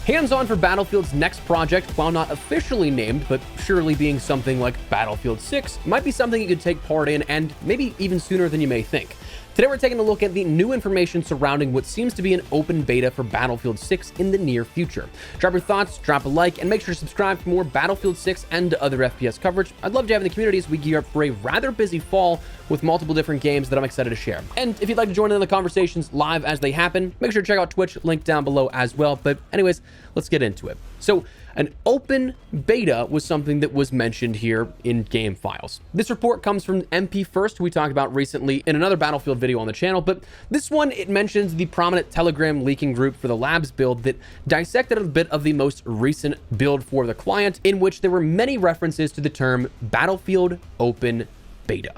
Hands-on for Battlefield's next project, while not officially named, but surely being something like Battlefield 6, might be something you could take part in, and maybe even sooner than you may think. Today we're taking a look at the new information surrounding what seems to be an open beta for Battlefield 6 in the near future. Drop your thoughts, drop a like, and make sure to subscribe for more Battlefield 6 and other FPS coverage. I'd love to have in the community as we gear up for a rather busy fall with multiple different games that I'm excited to share. And if you'd like to join in the conversations live as they happen, make sure to check out Twitch, link down below as well. But anyways, let's get into it. So, an open beta was something that was mentioned here in game files. This report comes from MP First, who we talked about recently in another Battlefield video on the channel, but this one, it mentions the prominent Telegram leaking group for the Labs build that dissected a bit of the most recent build for the client, in which there were many references to the term Battlefield Open Beta.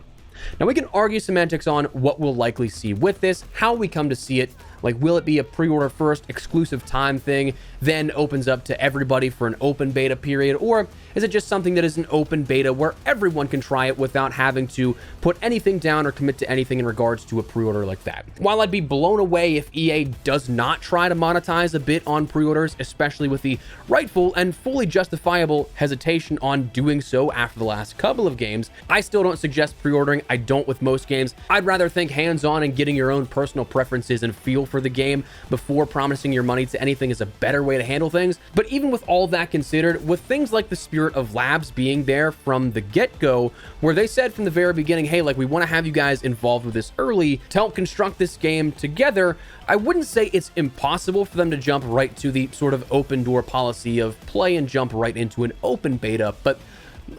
Now, we can argue semantics on what we'll likely see with this, how we come to see it. Like, will it be a pre-order first exclusive time thing, then opens up to everybody for an open beta period? Or is it just something that is an open beta where everyone can try it without having to put anything down or commit to anything in regards to a pre-order like that? While I'd be blown away if EA does not try to monetize a bit on pre-orders, especially with the rightful and fully justifiable hesitation on doing so after the last couple of games, I still don't suggest pre-ordering. I don't with most games. I'd rather think hands-on and getting your own personal preferences and feel for the game before promising your money to anything is a better way to handle things. But even with all that considered, with things like the spirit of Labs being there from the get-go, where they said from the very beginning, hey, like, we want to have you guys involved with this early to help construct this game together, I wouldn't say it's impossible for them to jump right to the sort of open door policy of play and jump right into an open beta, but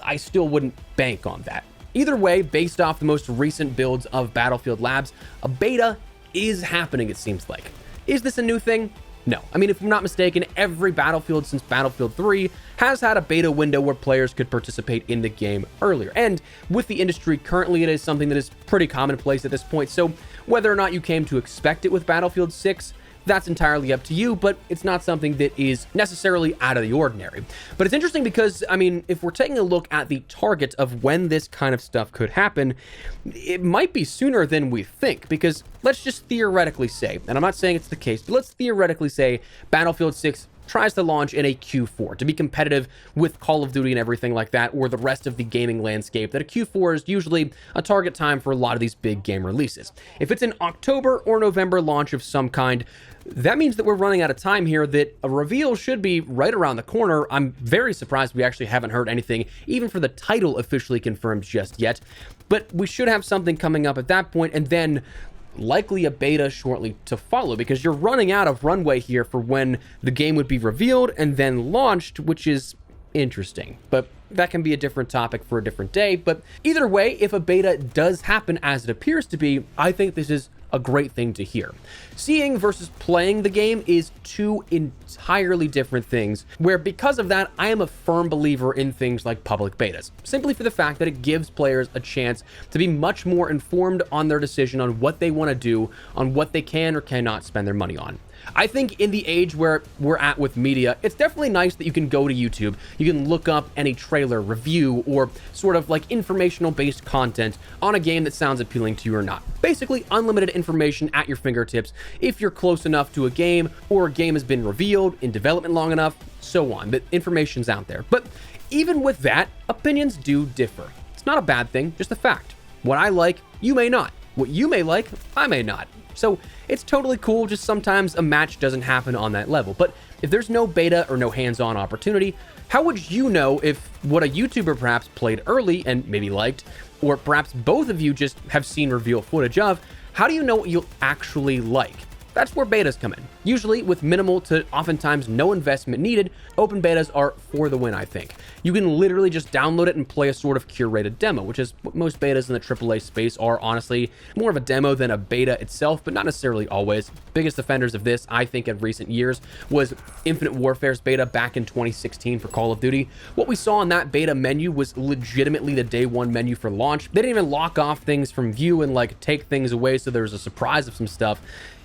I still wouldn't bank on that. Either way, based off the most recent builds of Battlefield Labs, a beta is happening, it seems like. Is this a new thing? No. I mean, if I'm not mistaken, every Battlefield since Battlefield 3 has had a beta window where players could participate in the game earlier. And with the industry currently, it is something that is pretty commonplace at this point. So whether or not you came to expect it with Battlefield 6, that's entirely up to you, but it's not something that is necessarily out of the ordinary. But it's interesting because, I mean, if we're taking a look at the target of when this kind of stuff could happen, it might be sooner than we think, because let's just theoretically say, and I'm not saying it's the case, but let's theoretically say Battlefield 6 tries to launch in a Q4 to be competitive with Call of Duty and everything like that, or the rest of the gaming landscape, that a Q4 is usually a target time for a lot of these big game releases. If it's an October or November launch of some kind, that means that we're running out of time here, that a reveal should be right around the corner. I'm very surprised we actually haven't heard anything, even for the title, officially confirmed just yet, but we should have something coming up at that point, and then likely a beta shortly to follow, because you're running out of runway here for when the game would be revealed and then launched, which is interesting. But that can be a different topic for a different day. But either way, if a beta does happen as it appears to be, I think this is a great thing to hear. Seeing versus playing the game is two entirely different things, where because of that, I am a firm believer in things like public betas, simply for the fact that it gives players a chance to be much more informed on their decision on what they want to do, on what they can or cannot spend their money on. I think in the age where we're at with media, it's definitely nice that you can go to YouTube, you can look up any trailer, review, or sort of like informational based content on a game that sounds appealing to you or not. Basically unlimited information at your fingertips if you're close enough to a game, or a game has been revealed, in development long enough, so on. But information's out there. But even with that, opinions do differ. It's not a bad thing, just a fact. What I like, you may not. What you may like, I may not. So it's totally cool, just sometimes a match doesn't happen on that level. But if there's no beta or no hands-on opportunity, how would you know if what a YouTuber perhaps played early and maybe liked, or perhaps both of you just have seen reveal footage of, how do you know what you'll actually like? That's where betas come in. Usually with minimal to oftentimes no investment needed, open betas are for the win, I think. You can literally just download it and play a sort of curated demo, which is what most betas in the AAA space are, honestly. More of a demo than a beta itself, but not necessarily always. Biggest offenders of this, I think, in recent years was Infinite Warfare's beta back in 2016 for Call of Duty. What we saw in that beta menu was legitimately the day one menu for launch. They didn't even lock off things from view and like take things away so there was a surprise of some stuff.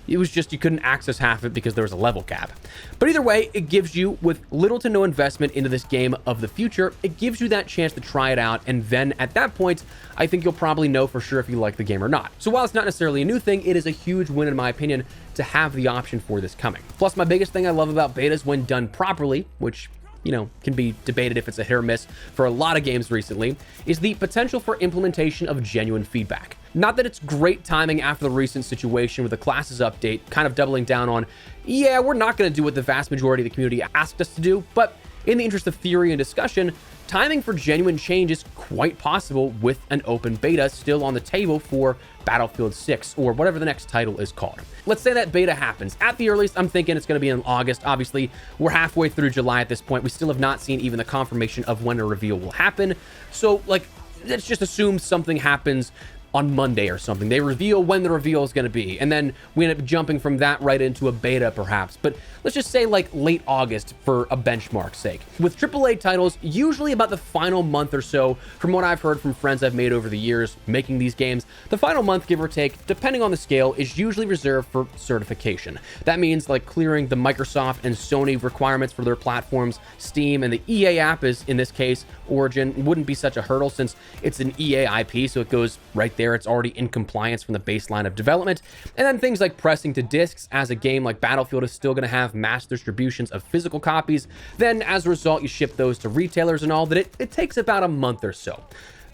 It was just you couldn't access half of it because there was a level cap. But either way, it gives you, with little to no investment into this game of the future, it gives you that chance to try it out, and then at that point, I think you'll probably know for sure if you like the game or not. So while it's not necessarily a new thing, it is a huge win in my opinion to have the option for this coming. Plus, my biggest thing I love about betas when done properly, which can be debated if it's a hit or miss for a lot of games recently, is the potential for implementation of genuine feedback. Not that it's great timing after the recent situation with the classes update, kind of doubling down on, yeah, we're not going to do what the vast majority of the community asked us to do, but in the interest of theory and discussion, timing for genuine change is quite possible with an open beta still on the table for Battlefield 6 or whatever the next title is called. Let's say that beta happens. At the earliest, I'm thinking it's going to be in August. Obviously, we're halfway through July at this point. We still have not seen even the confirmation of when a reveal will happen. So, let's just assume something happens on Monday or something. They reveal when the reveal is going to be, and then we end up jumping from that right into a beta perhaps. But let's just say late August for a benchmark's sake. With AAA titles, usually about the final month or so, from what I've heard from friends I've made over the years making these games, the final month, give or take, depending on the scale, is usually reserved for certification. That means clearing the Microsoft and Sony requirements for their platforms. Steam and the EA app is, in this case, Origin, wouldn't be such a hurdle since it's an EA IP, so it goes right there. It's already in compliance from the baseline of development. And then things like pressing to discs, as a game like Battlefield is still going to have mass distributions of physical copies. Then as a result, you ship those to retailers and all, that it takes about a month or so.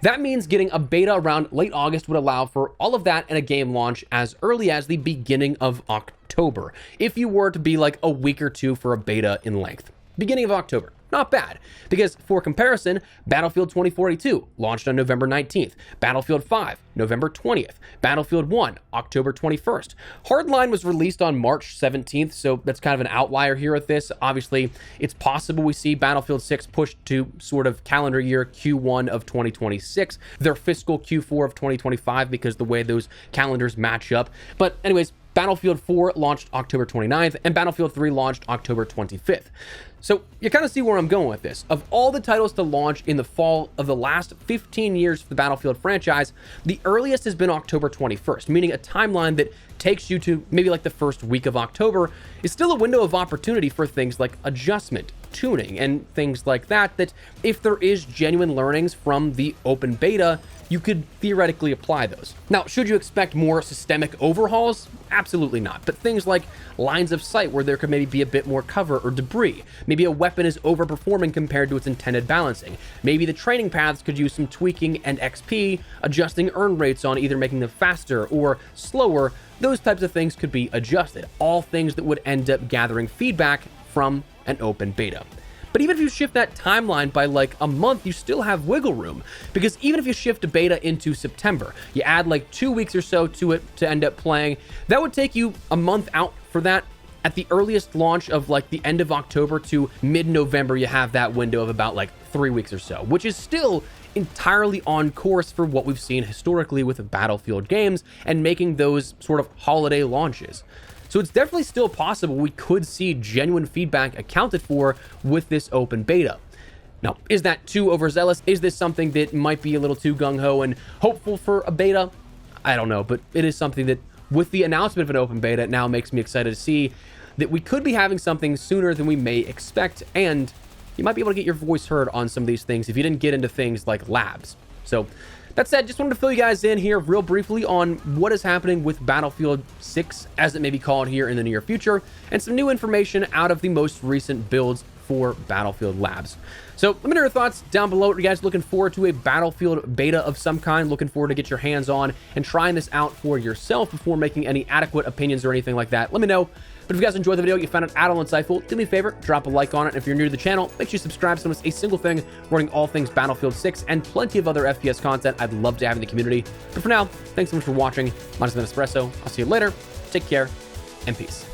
That means getting a beta around late August would allow for all of that and a game launch as early as the beginning of October, if you were to be a week or two for a beta in length. Beginning of October. Not bad, because for comparison, Battlefield 2042 launched on November 19th, Battlefield 5, November 20th, Battlefield 1, October 21st. Hardline was released on March 17th, so that's kind of an outlier here with this. Obviously, it's possible we see Battlefield 6 pushed to sort of calendar year Q1 of 2026, their fiscal Q4 of 2025, because the way those calendars match up. But anyways, Battlefield 4 launched October 29th, and Battlefield 3 launched October 25th. So you kind of see where I'm going with this. Of all the titles to launch in the fall of the last 15 years for the Battlefield franchise, the earliest has been October 21st, meaning a timeline that takes you to maybe the first week of October is still a window of opportunity for things like adjustment, tuning, and things like that, that if there is genuine learnings from the open beta, you could theoretically apply those. Now, should you expect more systemic overhauls? Absolutely not. But things like lines of sight where there could maybe be a bit more cover or debris. Maybe a weapon is overperforming compared to its intended balancing. Maybe the training paths could use some tweaking and XP, adjusting earn rates on either making them faster or slower. Those types of things could be adjusted. All things that would end up gathering feedback from an open beta. But even if you shift that timeline by a month, you still have wiggle room. Because even if you shift a beta into September, you add 2 weeks or so to it to end up playing, that would take you a month out for that. At the earliest launch of the end of October to mid-November, you have that window of about 3 weeks or so, which is still entirely on course for what we've seen historically with Battlefield games and making those sort of holiday launches. So it's definitely still possible we could see genuine feedback accounted for with this open beta. Now, is that too overzealous? Is this something that might be a little too gung-ho and hopeful for a beta? I don't know, but it is something that, with the announcement of an open beta, now makes me excited to see that we could be having something sooner than we may expect, and you might be able to get your voice heard on some of these things if you didn't get into things like labs. So that said, just wanted to fill you guys in here real briefly on what is happening with Battlefield 6, as it may be called here in the near future, and some new information out of the most recent builds for Battlefield Labs. So let me know your thoughts down below. Are you guys looking forward to a Battlefield beta of some kind? Looking forward to get your hands on and trying this out for yourself before making any adequate opinions or anything like that? Let me know. But if you guys enjoyed the video, you found it at all insightful, do me a favor, drop a like on it. And if you're new to the channel, make sure you subscribe so it's a single thing regarding all things Battlefield 6 and plenty of other FPS content I'd love to have in the community. But for now, thanks so much for watching. My name is Espresso. I'll see you later. Take care and peace.